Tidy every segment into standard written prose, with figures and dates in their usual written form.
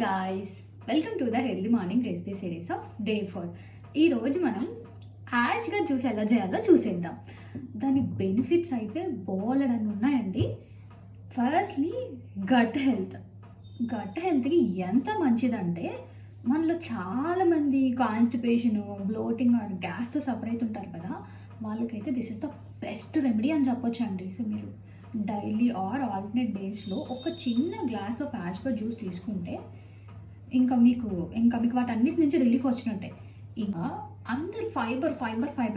Guys, welcome to the healthy morning recipe series of day 4. ఈరోజు మనం యాష్గా juice ఎలా చేయాలో చూసేద్దాం. దాని బెనిఫిట్స్ అయితే బోలెడన్ని ఉన్నాయండి. ఫస్ట్లీ గట్ హెల్త్కి ఎంత మంచిదంటే, మనలో చాలామంది కాన్స్టిపేషను, బ్లోటింగ్ అండ్ గ్యాస్తో సఫర్ అవుతుంటారు కదా, వాళ్ళకైతే this is the best remedy అని చెప్పొచ్చు అండి. సో మీరు డైలీ ఆర్ ఆల్టర్నేట్ డేస్లో ఒక చిన్న గ్లాస్ ఆఫ్ యాష్గా జ్యూస్ తీసుకుంటే ఇంకా మీకు వాటన్నిటి నుంచి రిలీఫ్ వచ్చినట్టే. ఇంకా అందరు ఫైబర్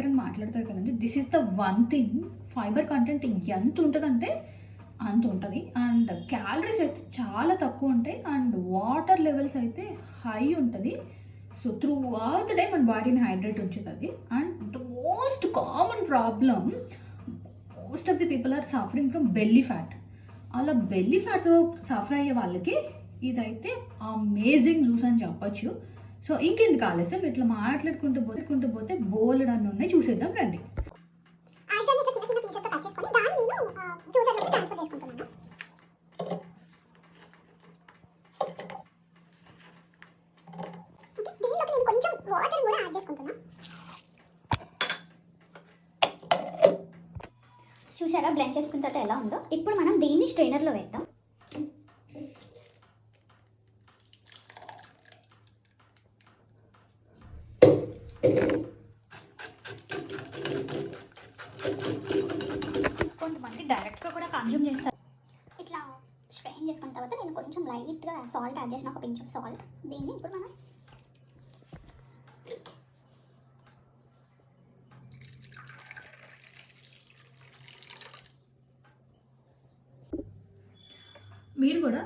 అని మాట్లాడతారు కదండి. This is the one thing. Fibre content ఎంత ఉంటుందంటే అంత ఉంటుంది. అండ్ క్యాలరీస్ అయితే చాలా తక్కువ ఉంటాయి. అండ్ వాటర్ లెవెల్స్ అయితే హై ఉంటుంది. So through all the day మన బాడీని హైడ్రేట్ ఉంచుతుంది. And the most common problem, most of the people are suffering from belly fat. అలా బెల్లీ ఫ్యాట్తో సఫర్ అయ్యే వాళ్ళకి ఇదైతే అమేజింగ్ జ్యూస్ అని చెప్పచ్చు. సో ఇంకెందుకు ఆలస్యం, ఇట్లా మాట్లాడుకుంటూ పోతే బోల్డ్ అన్నీ ఉన్నాయి. చూసేద్దాం రండి. చూసారా బ్లెండ్ చేసుకున్న తర్వాత ఎలా ఉందో. ఇప్పుడు మనం దీన్ని స్ట్రైనర్లో వేద్దాం. కొంతమంది డైరెక్ట్గా కూడా కన్జ్యూమ్ చేస్తారు. ఇట్లా స్ట్రెయిన్ చేసుకున్న తర్వాత నేను కొంచెం లైట్గా సాల్ట్ యాడ్ చేసిన, ఒక పించ్ ఆఫ్ సాల్ట్. దీన్ని ఇప్పుడు మనం మీరు కూడా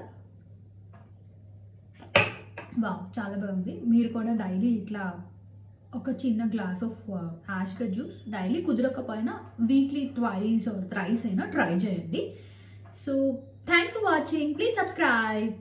చాలా బాగుంది. మీరు కూడా డైలీ ఇట్లా ఒక చిన్న glass of ash gourd juice daily కుదరకపోయినా వీక్లీ ట్వైస్ ఆర్ థ్రైస్ అయినా ట్రై చేయండి. So thanks for watching. Please subscribe.